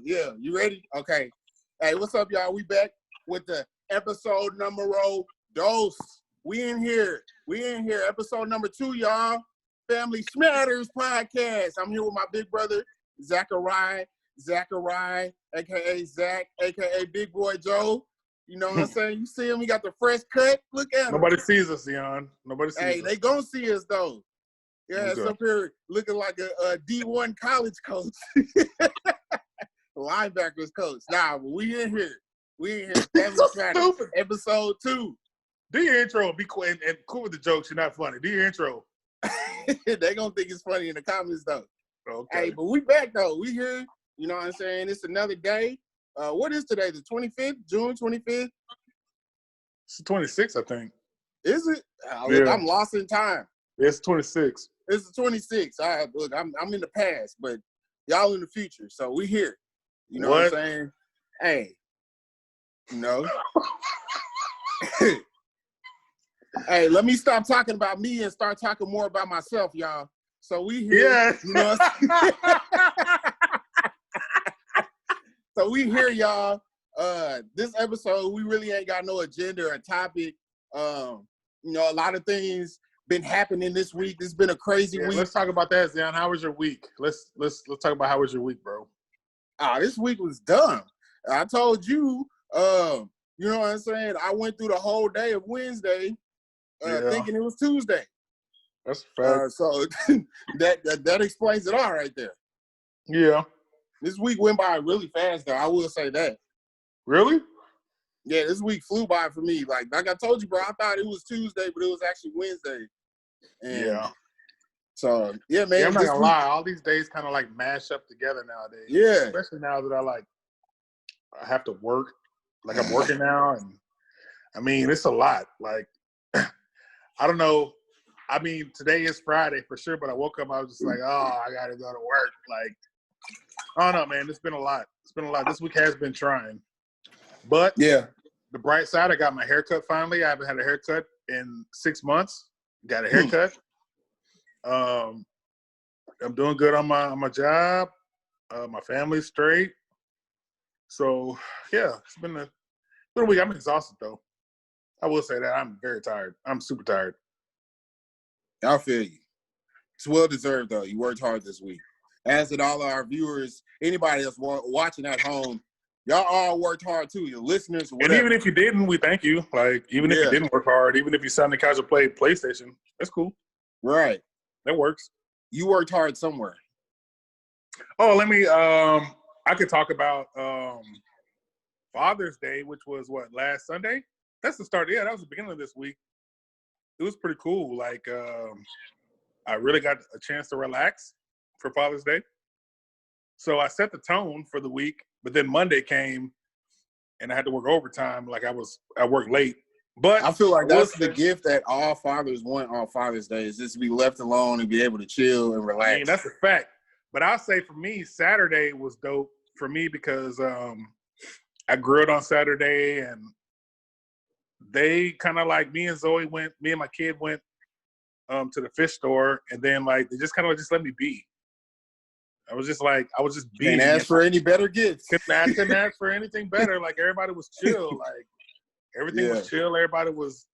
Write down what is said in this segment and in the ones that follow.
Yeah, you ready? Okay. Hey, what's up, y'all? We back with the episode numero dos. We in here. Episode number 2, y'all. Family Smatters podcast. I'm here with my big brother, Zachariah, aka Zach, aka Big Boy Joe. You know what I'm saying? You see him, he got the fresh cut. Look at him. Nobody sees us, Leon. Nobody sees us. Hey, they gonna see us though. Yeah, it's Okay. up here looking like a D1 college coach. Linebackers coach. Nah, but we in here. Family So Smatters, stupid. episode 2. Do your intro. Be quick and cool with the jokes. You're not funny. Do your intro. They gonna think it's funny in the comments though. Okay. Hey, but we back though. We here. You know what I'm saying? It's another day. What is today? The 25th? June 25th? It's the 26th, I think. Is it? Yeah. I'm lost in time. It's 26. It's the 26th. All right, look, I'm in the past, but y'all in the future. So we here. You know what I'm saying? Hey, you know. Hey, let me stop talking about me and start talking more about myself, y'all. So we here. Yeah. You know So we here, y'all. This episode, we really ain't got no agenda or topic. You know, a lot of things been happening this week. It's been a crazy week. Let's talk about that, Zion. How was your week? Let's talk about how was your week, bro. This week was dumb. I told you, you know what I'm saying? I went through the whole day of Wednesday thinking it was Tuesday. That's a fact. So that explains it all right there. Yeah. This week went by really fast, though. I will say that. Really? Yeah, this week flew by for me. Like I told you, bro, I thought it was Tuesday, but it was actually Wednesday. And yeah. So, yeah, man. Yeah, I'm not going to lie. All these days kind of like mash up together nowadays. Yeah. Especially now that I have to work. Like I'm working now. And I mean, it's a lot. Like, I don't know. I mean, today is Friday for sure, but I woke up, I was just like, oh, I got to go to work. Like, I don't know, man. It's been a lot. This week has been trying. But yeah, the bright side, I got my haircut finally. I haven't had a haircut in 6 months. Got a haircut. I'm doing good on my job. My family's straight. So, yeah, it's been a week. I'm exhausted, though. I will say that. I'm very tired. I'm super tired. I feel you. It's well-deserved, though. You worked hard this week. As did all of our viewers, anybody that's watching at home, y'all all worked hard, too. Your listeners, whatever. And even if you didn't, we thank you. Like, even if you didn't work hard, even if you sat on the couch and played PlayStation, that's cool. Right. That works. You worked hard somewhere. Oh, let me I could talk about Father's Day, which was last Sunday? That's the start. Yeah, that was the beginning of this week. It was pretty cool. Like I really got a chance to relax for Father's Day. So I set the tone for the week, but then Monday came and I had to work overtime. Like I worked late. But I feel like that's the gift that all fathers want on Father's Day is just to be left alone and be able to chill and relax. I mean, that's a fact. But I'll say for me, Saturday was dope for me because I grilled on Saturday and they kind of like me and my kid went to the fish store and then like they just kind of just let me be. I was just being. Can't ask for any better gifts. Couldn't ask for anything better. Like everybody was chill. Like everything was chill. Everybody was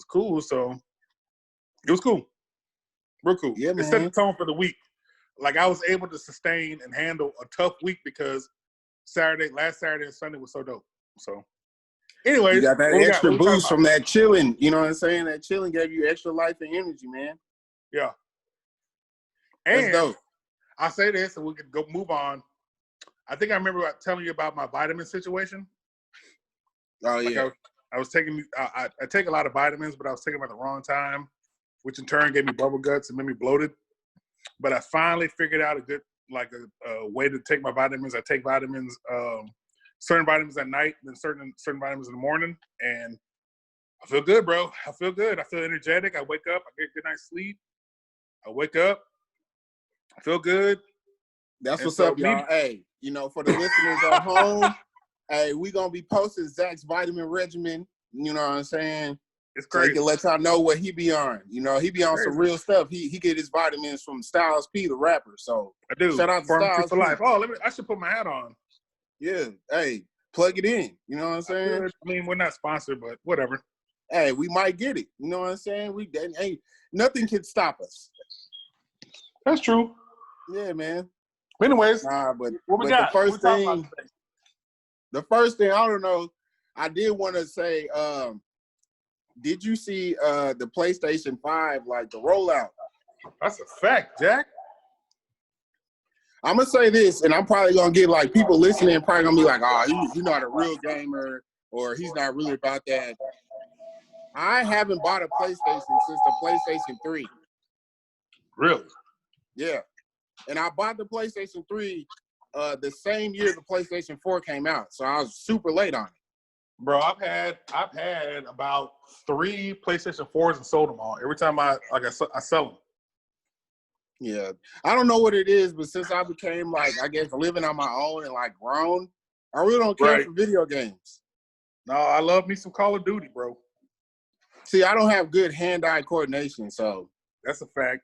cool. So it was cool. Real cool. Yeah, it set the tone for the week. Like I was able to sustain and handle a tough week because last Saturday and Sunday was so dope. So anyways, you got that extra boost from that chilling. You know what I'm saying? That chilling gave you extra life and energy, man. Yeah. That's dope. I'll say this and we can go move on. I think I remember telling you about my vitamin situation. Oh, yeah. I was taking I take a lot of vitamins, but I was taking them at the wrong time, which in turn gave me bubble guts and made me bloated. But I finally figured out a good a way to take my vitamins. I take vitamins, certain vitamins at night, then certain vitamins in the morning, and I feel good, bro. I feel good. I feel energetic. I wake up. I get a good night's sleep. I wake up. I feel good. That's what's up, y'all. Hey, you know, for the listeners at home, hey, we gonna be posting Zach's vitamin regimen. You know what I'm saying? It's So he crazy. can let y'all know what he be on. You know, he be on some real stuff. He get his vitamins from Styles P, the rapper. So I do. shout out to Pharmacy Styles for P. life. Oh, I should put my hat on. Yeah. Hey, plug it in. You know what I'm saying? I mean, we're not sponsored, but whatever. Hey, we might get it. You know what I'm saying? Hey, nothing can stop us. That's true. Yeah, man. Anyways, but what we got? The first thing, I don't know, I did want to say, did you see the PlayStation 5, like the rollout? That's a fact, Jack. I'm gonna say this, and I'm probably gonna get like people listening, probably gonna be like, "Oh, he's not a real gamer, or he's not really about that." I haven't bought a PlayStation since the PlayStation 3. Really? Yeah, and I bought the PlayStation 3 the same year the PlayStation 4 came out, so I was super late on it. Bro, I've had about 3 PlayStation 4s and sold them all. Every time I sell them. Yeah, I don't know what it is, but since I became like, I guess, living on my own and like grown, I really don't care for video games. No, I love me some Call of Duty, bro. See, I don't have good hand-eye coordination, so that's a fact.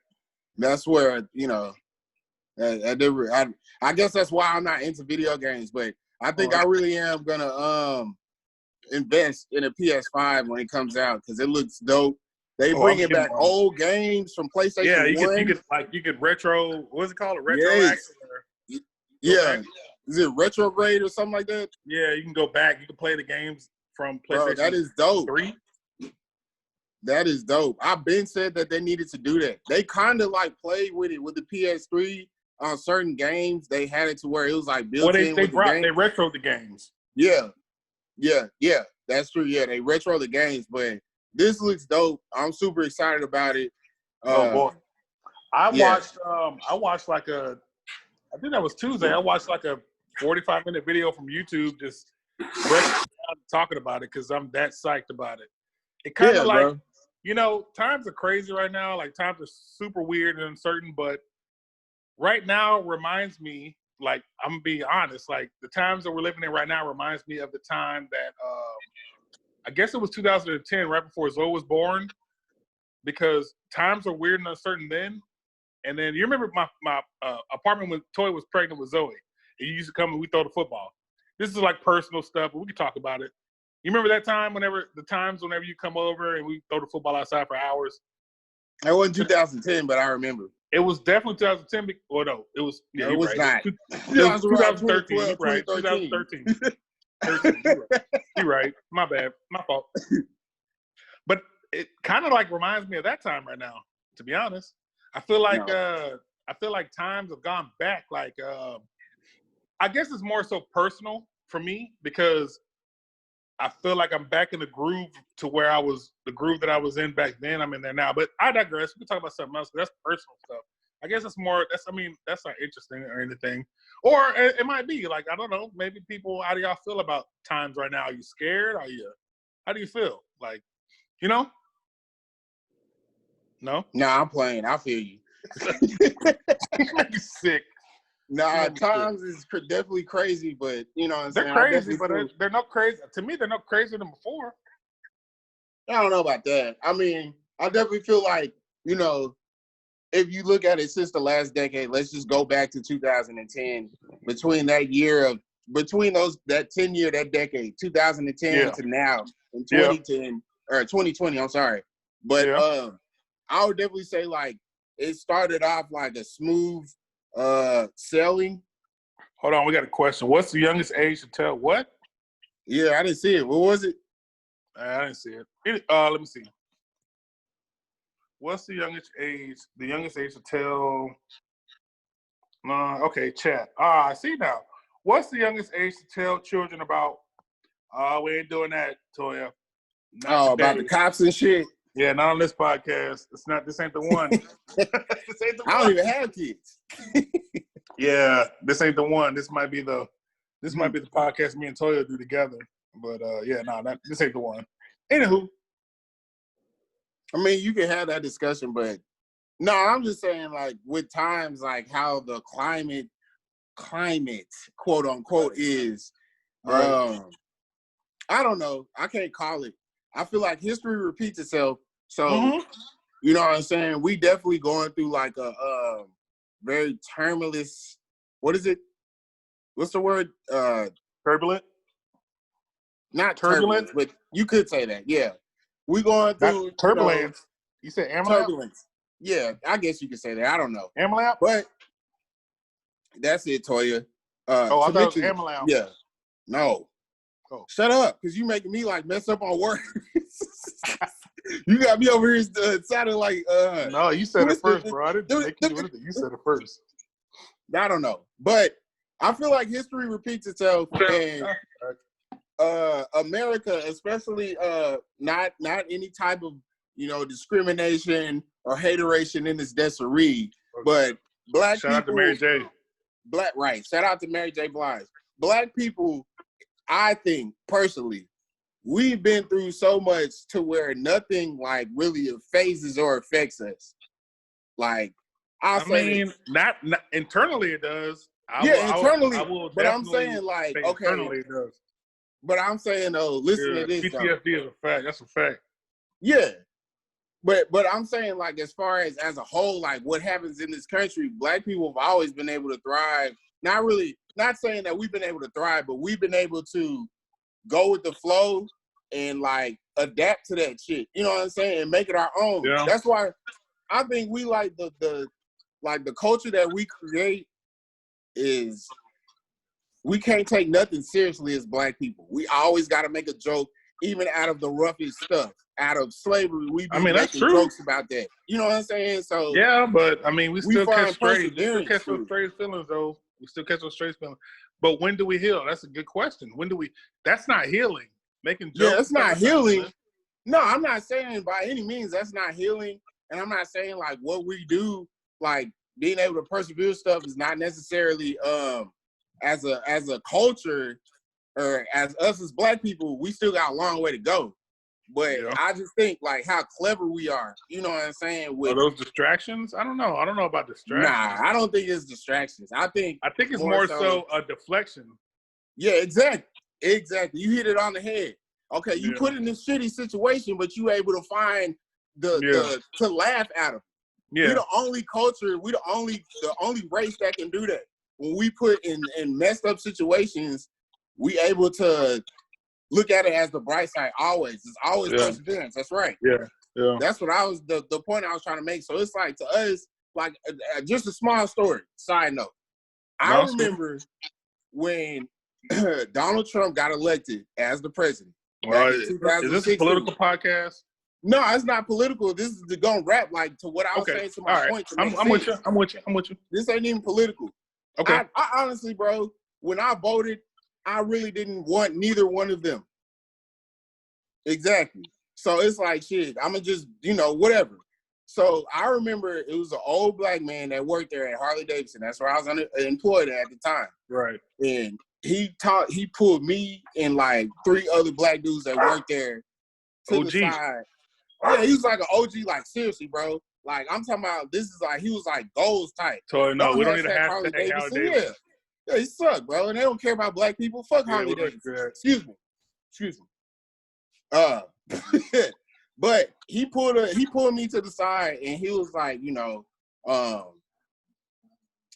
That's where, you know, I guess that's why I'm not into video games, but I think I really am gonna invest in a PS5 when it comes out because it looks dope. They bringing back old games from PlayStation 1. You could retro. What's it called? A retroactive? Yeah. Is it retrograde or something like that? Yeah, you can go back. You can play the games from PlayStation. Bro, that is dope. 3. That is dope. I've been said that they needed to do that. They kind of like played with it with the PS3 on certain games. They had it to where it was like built in. They retroed the games. Yeah. That's true. Yeah, they retro the games, but this looks dope. I'm super excited about it. Oh boy, I watched like I think that was Tuesday. I watched like a 45-minute video from YouTube just talking about it because I'm that psyched about it. It kind of like, bro. You know, times are crazy right now. Like times are super weird and uncertain, but right now reminds me, like, I'm gonna be honest, like the times that we're living in right now reminds me of the time that I guess it was 2010, right before Zoe was born, because times are weird and uncertain then. And then you remember my apartment when Toy was pregnant with Zoe. And you used to come and we throw the football. This is like personal stuff, but we can talk about it. You remember that time whenever you come over and we throw the football outside for hours? It wasn't 2010, but I remember. It was definitely 2010. Or no, it was. Yeah, no, it was right. not. It was 2013. You're right. 2013. You're right. My bad. My fault. But it kind of like reminds me of that time right now. To be honest, I feel like times have gone back. Like I guess it's more so personal for me because I feel like I'm back in the groove to where the groove that I was in back then. I'm in there now. But I digress. We can talk about something else. That's personal stuff. I guess that's not interesting or anything. Or it might be. Like, I don't know. Maybe people, how do y'all feel about times right now? Are you scared? How do you feel? Like, you know? No? Nah, I'm playing. I feel you. You're sick. Nah, times is definitely crazy, but you know what I'm saying? They're crazy, but they're not crazy. To me, they're not crazier than before. I don't know about that. I mean, I definitely feel like, you know, if you look at it since the last decade, let's just go back to 2010. Between that 10-year, that decade, 2010 to now, in 2010 or 2020, I'm sorry. But I would definitely say like it started off like a smooth selling. Hold on, we got a question. What's the youngest age to tell what? Yeah, I didn't see it. What was it? I didn't see it. Let me see. What's the youngest age? The youngest age to tell? Okay, chat. I see now. What's the youngest age to tell children about? We ain't doing that, Toya. About the cops and shit. Yeah, not on this podcast. This ain't the one. I don't even have kids. Yeah, this ain't the one. This might be the podcast me and Toya do together. But this ain't the one. Anywho. I mean, you can have that discussion, but no, I'm just saying like with times like how the climate quote unquote is. I don't know. I can't call it. I feel like history repeats itself. So, you know what I'm saying? We definitely going through like a very tumultuous, what is it? What's the word? Turbulent? Not turbulence, but you could say that. Yeah. We going through turbulence. You said AMLAP? Turbulence. Yeah, I guess you could say that. I don't know. AMLAP? But that's it, Toya. I thought it was AMLAP. Yeah. No. Oh. Shut up, because you making me like mess up on words. You got me over here sounding like no, you said it first, bro. I didn't make you do anything. You said it first. I don't know. But I feel like history repeats itself, and America, especially not any type of, you know, discrimination or hateration in this desiree, but black Shout people. Shout out to Mary J. Shout out to Mary J. Blige. Black people, I think personally, we've been through so much to where nothing like really phases or affects us. Like, I mean, not internally it does. Internally. I will but I'm saying like, okay. Internally it does. But I'm saying though, listen to this. PTSD is a fact. That's a fact. Yeah. But I'm saying like as far as a whole, like what happens in this country, black people have always been able to thrive. Not saying that we've been able to thrive, but we've been able to go with the flow and like adapt to that shit. You know what I'm saying? And make it our own. Yeah. That's why I think we like the culture that we create is we can't take nothing seriously as black people. We always got to make a joke, even out of the roughest stuff. Out of slavery, we be making jokes about that. You know what I'm saying? So yeah, but I mean, we still catch straight. We still catch those straight feelings, though. We still catch those straight feelings. But when do we heal? That's a good question. When do we? That's not healing. Making jokes. Yeah, that's not healing. No, I'm not saying by any means that's not healing. And I'm not saying like what we do, like being able to persevere stuff is not necessarily as a culture or as us as black people, we still got a long way to go. But yeah. I just think like how clever we are. You know what I'm saying? Are those distractions? I don't know. I don't know about distractions. Nah, I don't think it's distractions. I think it's more so a deflection. Yeah, exactly. You hit it on the head. Okay, you put in this shitty situation, but you able to find the to laugh at them. Yeah. We're the only culture, the only race that can do that. When we put in messed up situations, we able to look at it as the bright side always. It's always perseverance. That's right. Yeah. That's what I was the point I was trying to make. So it's like to us, like just a small story. Side note. I remember when Donald Trump got elected as the president. Well, is this a political podcast? No, it's not political. This is gonna rap like to what I was saying to my point. I'm with you. This ain't even political. Okay. I honestly, bro, when I voted, I really didn't want neither one of them. Exactly. So it's like, shit, I'm going to just, whatever. So I remember it was an old black man that worked there at Harley Davidson. That's where I was employed at the time. Right. And he pulled me and like 3 other black dudes that worked there to the side. Yeah, he was like an OG, like seriously, bro. Like I'm talking about, this is like, he was like goals type. So no, we don't need to Harley Davidson. Yeah, he suck, bro. And they don't care about black people. Fuck Harley Davidson. Excuse me. But he pulled me to the side and he was like,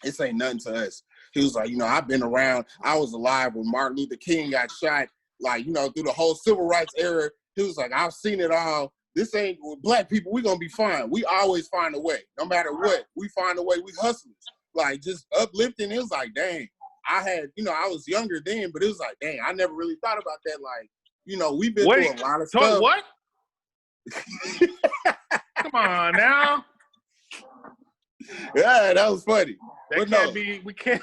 this ain't nothing to us. He was like, I've been around. I was alive when Martin Luther King got shot, like, through the whole civil rights era. He was like, I've seen it all. This ain't with black people. We gonna be fine. We always find a way. No matter what, we find a way. We hustlers. Like just uplifting. It was like, dang. I had, I was younger then, but it was like, dang, I never really thought about that. Like, we've been through a lot of stuff. What? Come on now. Yeah, that was funny. We can't.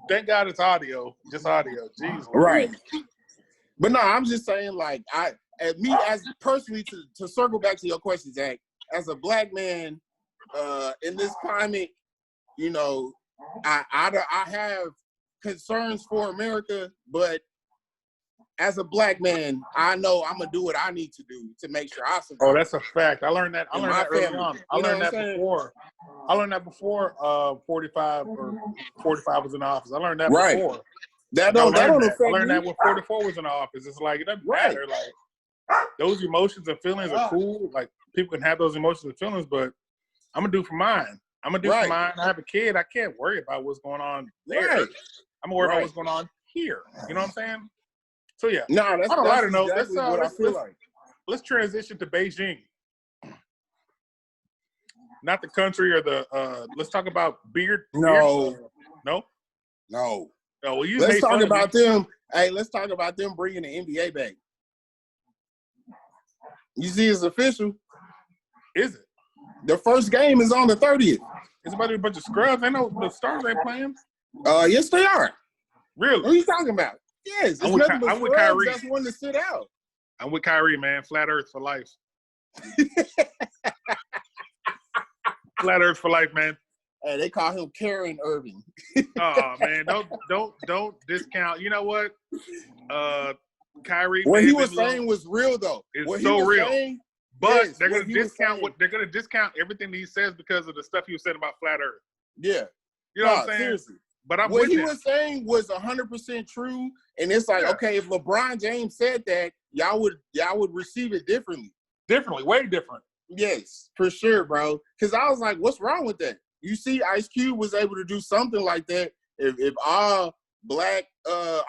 Thank God it's audio. Just audio. Jeez. Right. But no, I'm just saying, like, as personally, to circle back to your question, Zach, as a black man in this climate, I have concerns for America, but as a black man, I know I'm gonna do what I need to do to make sure I survive. Oh, that's a fact. I learned that early on. I learned that before 45 was in office. I learned that before. That don't affect I learned me. that when 44 was in the office. It's like, it doesn't Right. matter. Like, those emotions and feelings are cool. Like, people can have those emotions and feelings, but I'm going to do for mine. I'm going to do for mine. I have a kid. I can't worry about what's going on there. Right. I'm going to worry about what's going on here. You know what I'm saying? So, yeah. No, that's on a lighter note, exactly what I feel like. Let's transition to Beijing. Not the country or the, let's talk about beard. No. No? No. No, well, let's talk about them. Hey, let's talk about them bringing the NBA back. You see, it's official. Is it? The first game is on the 30th. It's about to be a bunch of scrubs. They know the stars ain't playing. Yes, they are. Really? What are you talking about? Yes, it's nothing but scrubs. Kyrie. That's one to sit out. I'm with Kyrie, man. Flat Earth for life. Flat Earth for life, man. Hey, they call him Karen Irving. Oh man, don't discount. You know what? Kyrie. What he was saying was real though. It's so real. Saying, but they're gonna discount they're gonna discount everything he says because of the stuff he was saying about Flat Earth. Yeah. You know what I'm saying? Seriously. But what he was saying was 100% true. And it's like, okay, if LeBron James said that, y'all would receive it differently. Differently, way different. Yes, for sure, bro. Because I was like, what's wrong with that? You see, Ice Cube was able to do something like that. If all black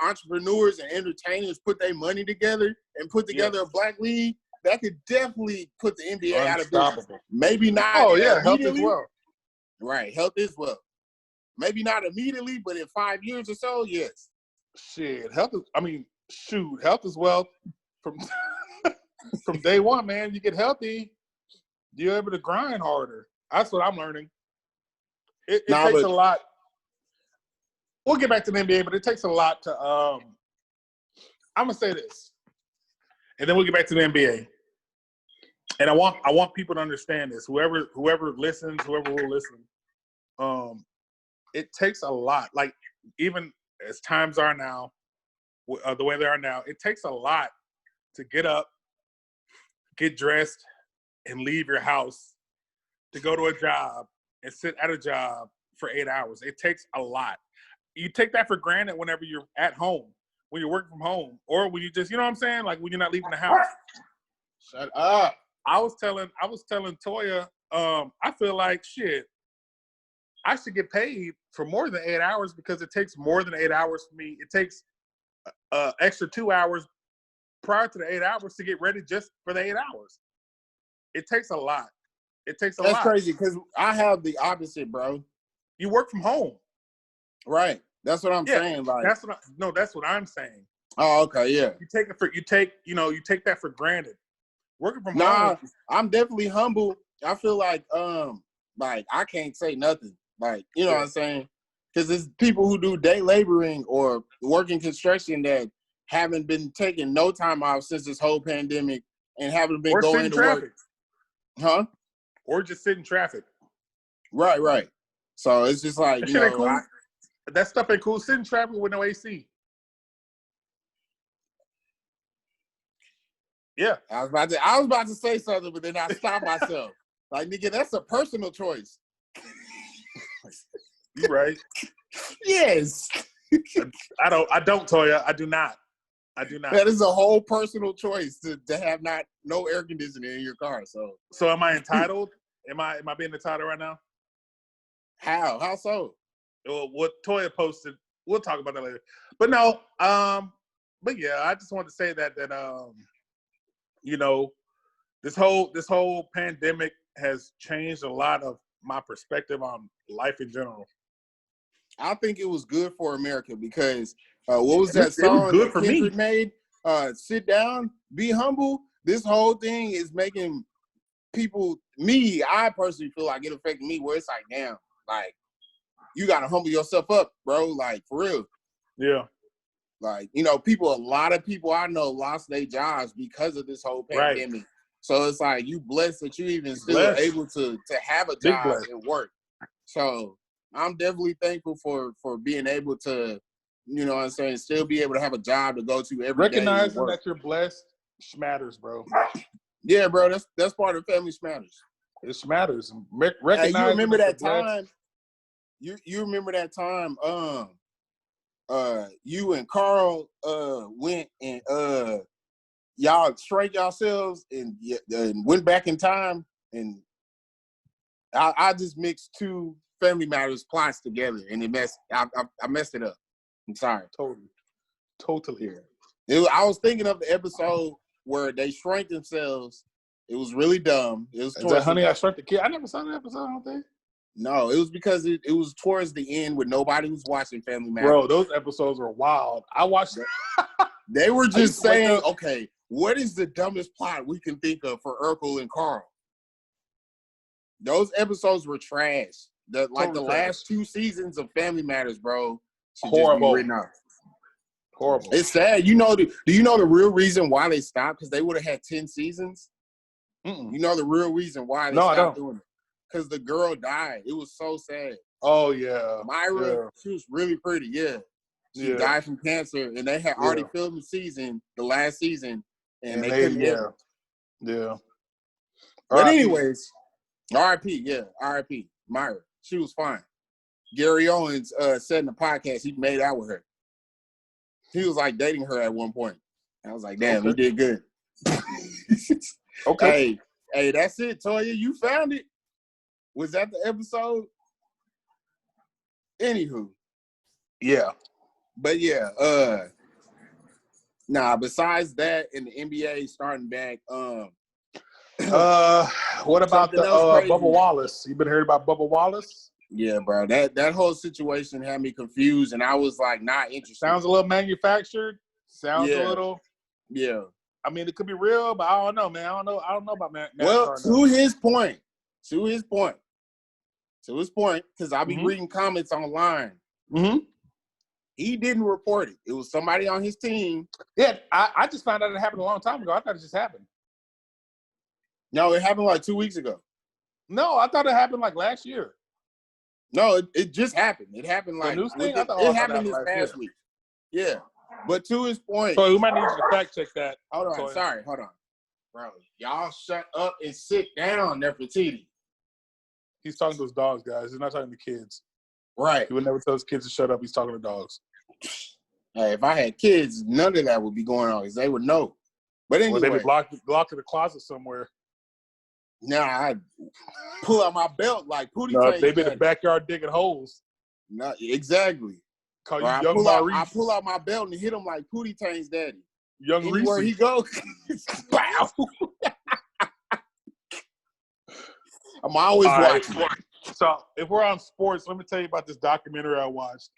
entrepreneurs and entertainers put their money together and put together a black league, that could definitely put the NBA out of business. Maybe not. Oh yeah, health as well. Right, health as well. Maybe not immediately, but in 5 years or so, yes. Shit, health is wealth. From day one, man. You get healthy, you're able to grind harder. That's what I'm learning. It takes a lot. We'll get back to the NBA, but it takes a lot to. I'm gonna say this, and then we'll get back to the NBA. And I want people to understand this. Whoever listens, whoever will listen, it takes a lot. Like even as times are now, the way they are now, it takes a lot to get up, get dressed, and leave your house to go to a job and sit at a job for 8 hours. It takes a lot. You take that for granted whenever you're at home, when you're working from home, or when you just, you know what I'm saying? Like when you're not leaving the house. Shut up. I was telling Toya, I feel like shit, I should get paid for more than 8 hours because it takes more than 8 hours for me. It takes extra 2 hours prior to the 8 hours to get ready just for the 8 hours. It takes a lot. That's crazy because I have the opposite, bro. You work from home. Right. That's what I'm saying. Like that's what I'm saying. Oh, okay, yeah. You take that for granted. Working from home. I'm definitely humble. I feel like I can't say nothing. Like, you know what I'm saying? Because it's people who do day laboring or working construction that haven't been taking no time off since this whole pandemic and haven't been going to work. Huh? Or just sit in traffic. Right. So it's just like, cool. That stuff ain't cool. Sit in traffic with no AC. Yeah. I was about to say something, but then I stopped myself. Like, nigga, that's a personal choice. You right. Yes. I don't, Toya. I do not. That is a whole personal choice to have no air conditioning in your car. So am I entitled? Am I being entitled right now? How so? Well, what Toya posted, we'll talk about that later. But no, but yeah, I just wanted to say that this whole pandemic has changed a lot of my perspective on life in general. I think it was good for America because what was that song that Kendrick made? Sit down, be humble. This whole thing is making I personally feel like it affected me where it's like, damn, like, you got to humble yourself up, bro. Like, for real. Yeah. Like, a lot of people I know lost their jobs because of this whole pandemic. Right. So it's like, you blessed that you even still able to have a job and work. So I'm definitely thankful for being able to, you know what I'm saying, still be able to have a job to go to every day. Recognizing that you're blessed Smatters, bro. Yeah, bro, that's part of Family Smatters. It Smatters. Hey, you remember that time? You remember that time? you and Carl went and y'all straight yourselves and went back in time, and I just mixed two Family Matters plots together, and I messed it up. I'm sorry. Totally. Yeah. I was thinking of the episode where they shrank themselves. It was really dumb. It was Is that Honey, I Shrunk the Kid? I never saw that episode, I don't think. No, it was because it was towards the end when nobody was watching Family Matters. Bro, those episodes were wild. I watched it. They were just saying, okay, what is the dumbest plot we can think of for Urkel and Carl? Those episodes were trash. The last 2 seasons of Family Matters, bro, should just be written off. Horrible. It's sad. Do you know the real reason why they stopped? Because they would have had 10 seasons. Mm-mm. You know the real reason why they stopped doing it? Because the girl died. It was so sad. Oh, yeah. Myra, she was really pretty, yeah. She died from cancer, and they had already filmed the last season, and they couldn't get her. Yeah. But anyways, R.I.P., R.I.P. Myra. She was fine. Gary Owens said in the podcast he made out with her. He was like dating her at one point. I was like, damn, he did good. Okay. Hey, that's it, Toya. You found it. Was that the episode? Anywho. Yeah. But besides that and the NBA starting back, what about the Bubba Wallace? You been heard about Bubba Wallace? Yeah, bro. That whole situation had me confused, and I was like not interested. Sounds a little manufactured. Sounds a little. Yeah. I mean, it could be real, but I don't know, man. I don't know about man. Well, to his point, because I'll be reading comments online. Mm-hmm. He didn't report it. It was somebody on his team. Yeah, I just found out it happened a long time ago. I thought it just happened. No, it happened like 2 weeks ago. No, I thought it happened like last year. No, it just happened. It happened like it happened this past week. Yeah. But to his point. So we might need you to fact check that. Hold on. Hold on. Bro, y'all shut up and sit down, Nefertiti. He's talking to his dogs, guys. He's not talking to kids. Right. He would never tell his kids to shut up. He's talking to dogs. Hey, if I had kids, none of that would be going on because they would know. But anyway. Well, they'd be locked in the closet somewhere. Nah, I'd pull out my belt like Pootie. No, they'd be in the backyard digging holes. No, exactly. Call you Young Maurice. I pull out my belt and hit him like Pootie Tane's daddy. Young Reese. Anywhere he go, bow. I'm always watching. Right. So if we're on sports, let me tell you about this documentary I watched.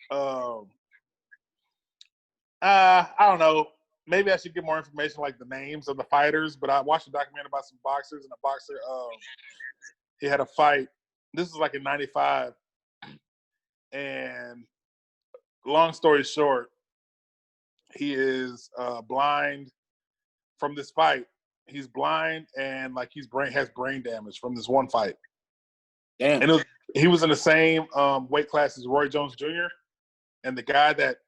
I don't know. Maybe I should get more information like the names of the fighters, but I watched a documentary about some boxers, and a boxer, he had a fight. This was like in 95. And long story short, he is blind from this fight. He's blind and like has brain damage from this one fight. Damn. And he was in the same weight class as Roy Jones Jr. And the guy that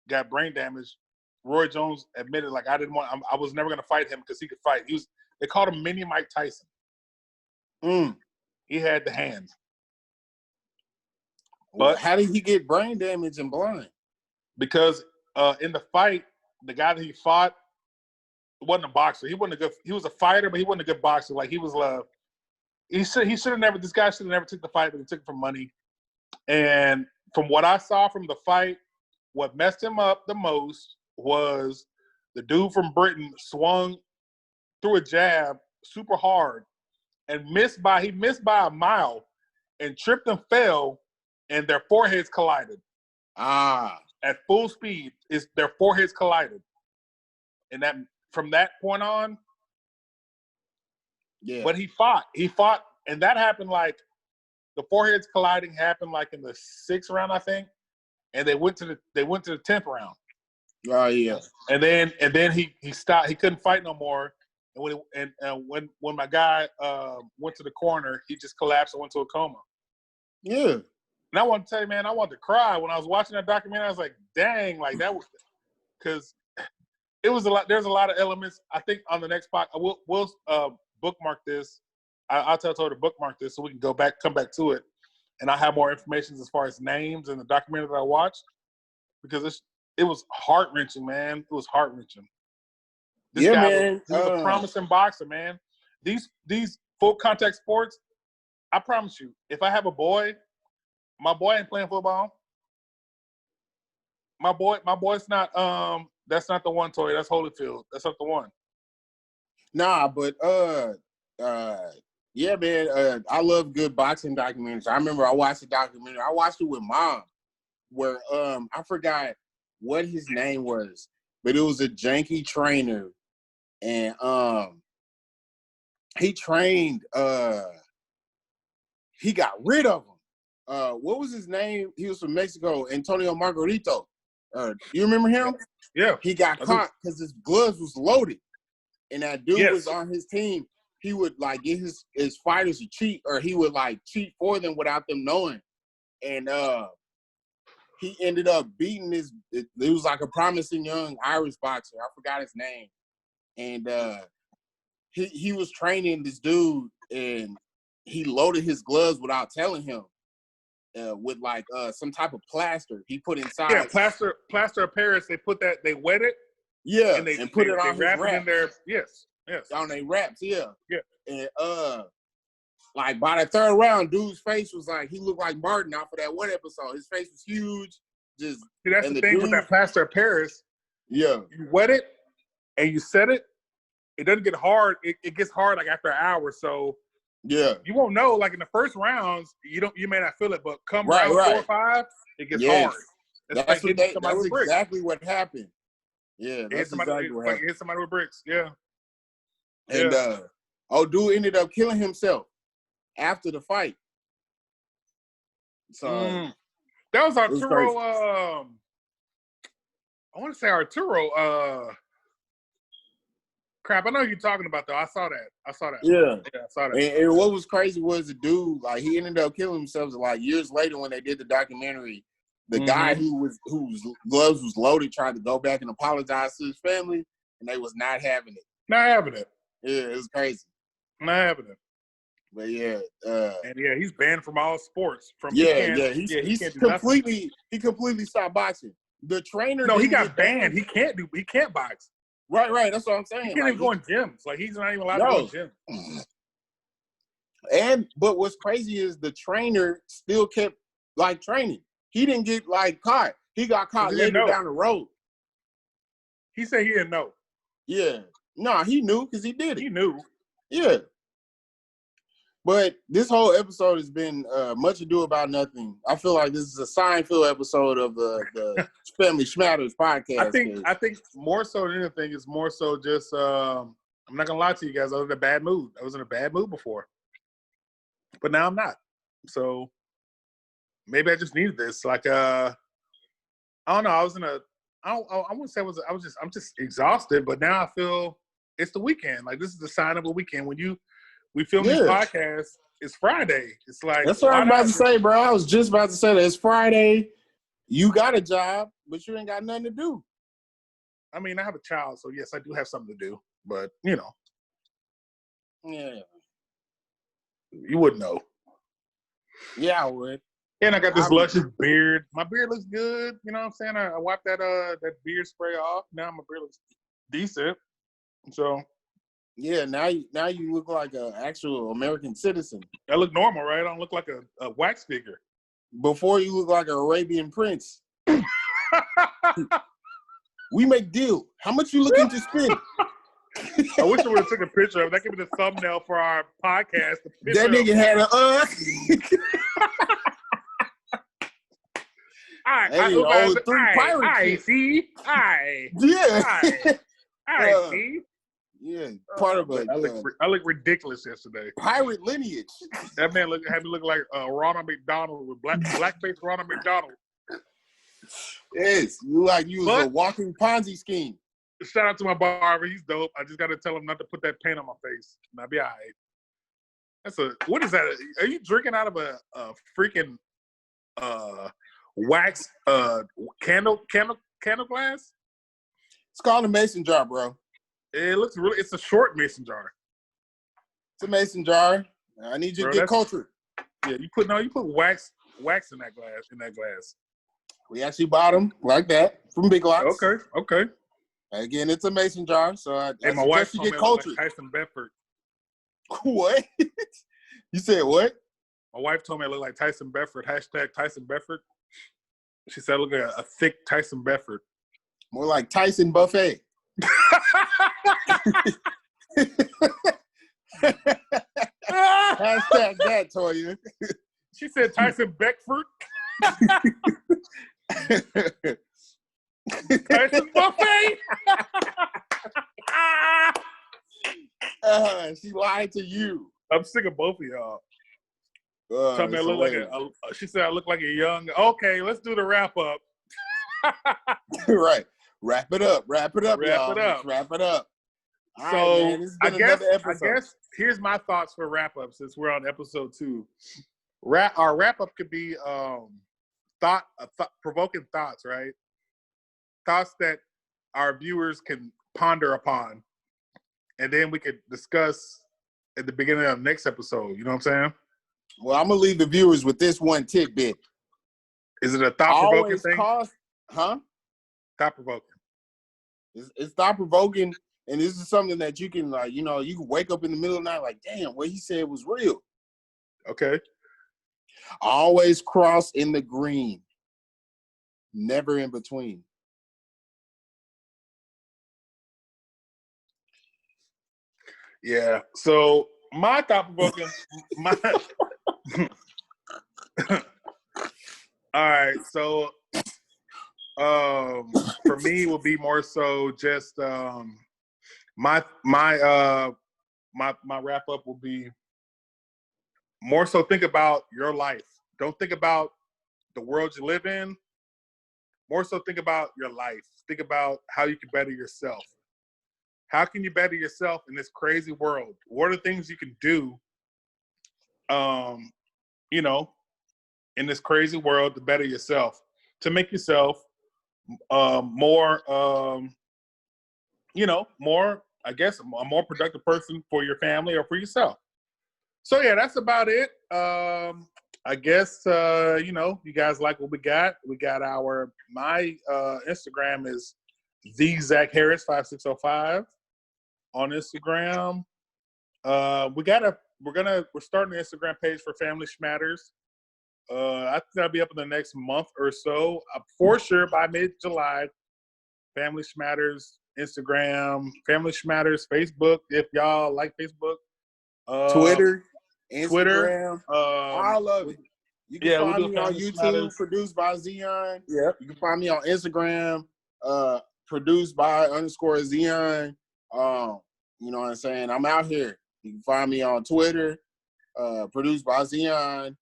got brain damage, Roy Jones admitted, like, I was never going to fight him because he could fight. They called him Mini Mike Tyson. He had the hands. But how did he get brain damage and blind? Because in the fight, the guy that he fought wasn't a boxer. He was a fighter, but he wasn't a good boxer. Like, he was this guy should have never took the fight, but he took it for money. And from what I saw from the fight, what messed him up the most was the dude from Britain swung through a jab super hard and missed by a mile and tripped and fell, and their foreheads collided. At full speed, their foreheads collided. And that from that point on, yeah. But he fought, and that happened like the foreheads colliding happened like in the 6th round, I think, and they went to the 10th round. Oh yeah. And then he stopped. He couldn't fight no more. And when my guy went to the corner, he just collapsed and went to a coma. Yeah. And I want to tell you, man, I wanted to cry when I was watching that documentary. I was like, dang, like that was because it was a lot. There's a lot of elements. I think on the next podcast, we'll bookmark this. I'll tell Todd to bookmark this so we can come back to it, and I have more information as far as names and the documentary that I watched because it was heart-wrenching, man. It was heart-wrenching. This Yeah, guy man. was a promising boxer, man. These full contact sports, I promise you, if I have a boy, my boy ain't playing football. My boy's not that's not the one, Toy. That's Holyfield. That's not the one. Nah, but yeah, man. I love good boxing documentaries. I remember I watched a documentary. I watched it with Mom, where I forgot what his name was, but it was a janky trainer, and he trained. He got rid of him. What was his name? He was from Mexico. Antonio Margarito. You remember him? Yeah. He got caught because his gloves was loaded, and that dude was on his team. He would like get his fighters to cheat, or he would like cheat for them without them knowing. And he ended up beating his. It was like a promising young Irish boxer. I forgot his name, and he was training this dude, and he loaded his gloves without telling him with like some type of plaster he put inside. Yeah, plaster of Paris. They put that. They wet it. Yeah, and they put it on they wrap his it wraps. in there. Yes. On their wraps. Yeah. Yeah. And like by the third round, dude's face was like he looked like Martin off of that one episode. His face was huge. Just see, that's the thing with that plaster of Paris. Yeah. You wet it and you set it. It doesn't get hard. It gets hard like after an hour. So yeah, you won't know. Like in the first rounds, you may not feel it, but come round 4 or 5, it gets hard. That's exactly what happened. Yeah, that's exactly what happened. Hit somebody with bricks. Yeah. And dude ended up killing himself after the fight. So that was Arturo. I want to say Arturo. Crap, I know who you're talking about though. I saw that. Yeah, I saw that. And what was crazy was the dude, like he ended up killing himself like years later when they did the documentary. The guy whose gloves was loaded tried to go back and apologize to his family, and they was not having it. Not having it. Yeah, it was crazy. Not having it. But yeah, and yeah, he's banned from all sports. He completely stopped boxing. The trainer. No, he got banned. He can't box. Right. That's what I'm saying. He can't even go in gyms. Like he's not even allowed to go in gyms. But what's crazy is the trainer still kept like training. He didn't get like caught. He got caught later down the road. He said he didn't know. Yeah. No, he knew because he did it. He knew. Yeah. But this whole episode has been much ado about nothing. I feel like this is a Seinfeld episode of the Family Smatters podcast. I think more so than anything, it's more so just I'm not gonna lie to you guys. I was in a bad mood. I was in a bad mood before, but now I'm not. So maybe I just needed this. Like I don't know. I was in a. I wouldn't say I'm just exhausted. But now I feel it's the weekend. Like this is the sign of a weekend when we film these podcasts. It's Friday. It's like that's what I'm about to say, bro. I was just about to say that it's Friday. You got a job, but you ain't got nothing to do. I mean, I have a child, so yes, I do have something to do. But you know, yeah, you wouldn't know. Yeah, I would. And I got this luscious beard. My beard looks good. You know what I'm saying? I wiped that beard spray off. Now my beard looks decent. So. Yeah, now you look like an actual American citizen. I look normal, right? I don't look like a wax figure. Before you look like an Arabian prince. We make deal. How much you looking to spend? I wish I would have took a picture of it. That could be the thumbnail for our podcast. That nigga had a I see. Yeah, part of it. I look ridiculous yesterday. Pirate lineage. That man had me look like Ronald McDonald with blackface Ronald McDonald. Yes, you like you was a walking Ponzi scheme. Shout out to my barber. He's dope. I just got to tell him not to put that paint on my face, and I'll be all right. What is that? Are you drinking out of a freaking wax candle glass? It's called a mason jar, bro. It looks it's a short mason jar. It's a mason jar. I need you to get cultured. Yeah, you put wax in that glass. We actually bought them like that from Big Lots. Okay. Again, it's a mason jar, so I My wife suggest you told get me I look cultured. like Tyson Bedford. What? You said what? My wife told me I look like Tyson Bedford. Hashtag Tyson Bedford. She said I look like a thick Tyson Bedford. More like Tyson Buffet. Hashtag that, Toya. She said Tyson Beckford. Tyson Buffet. She lied to you. I'm sick of both of y'all. Tell me I look like she said I look like a young. Okay, let's do the wrap up. Right. Wrap it up, y'all. Let's wrap it up. All right, man. This has been another episode. I guess here's my thoughts for wrap up since we're on episode 2. Our wrap up could be provoking thoughts, right? Thoughts that our viewers can ponder upon, and then we could discuss at the beginning of the next episode. You know what I'm saying? Well, I'm gonna leave the viewers with this one tidbit. Is it a thought-provoking thing? Thought provoking. It's thought provoking, and this is something that you can you can wake up in the middle of the night like, damn, what he said was real. Okay. Always cross in the green, never in between. Yeah. So my thought provoking, all right. So, for me, will be more so just my wrap up will be more so think about your life. Don't think about the world you live in. More so think about your life. Think about how you can better yourself. How can you better yourself in this crazy world? What are the things you can do, in this crazy world to better yourself, to make yourself more, I guess, a more productive person for your family or for yourself. So, yeah, that's about it. I guess, you guys like what we got. We got my Instagram is TheZachHarris5605 on Instagram. We're starting an Instagram page for Family Smatters. I think that'll be up in the next month or so. For sure by mid-July. Family Smatters Instagram, Family Smatters Facebook, if y'all like Facebook. Twitter, Instagram, all of it. You can find me on YouTube, Smatters. Produced by Zion. Yep. You can find me on Instagram, Produced by _Zion. You know what I'm saying? I'm out here. You can find me on Twitter, Produced by Zion.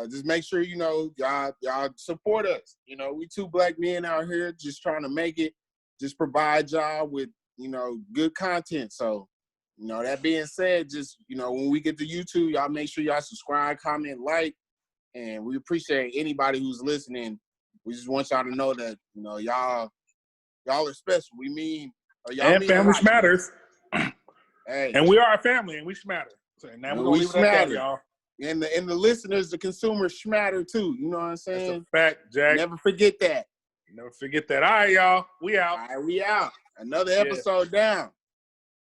Just make sure, y'all support us. We 2 black men out here just trying to make it, just provide y'all with, good content. So, that being said, just, when we get to YouTube, y'all make sure y'all subscribe, comment, like, and we appreciate anybody who's listening. We just want y'all to know that, y'all are special. We mean, y'all and mean Family Smatters. Hey. And we are a family, and we smatter. So now we're going to leave it at that, y'all. And the listeners, the consumers smatter too. You know what I'm saying? That's a fact, Jack. Never forget that. Never forget that. All right, y'all. We out. All right, we out. Another episode down.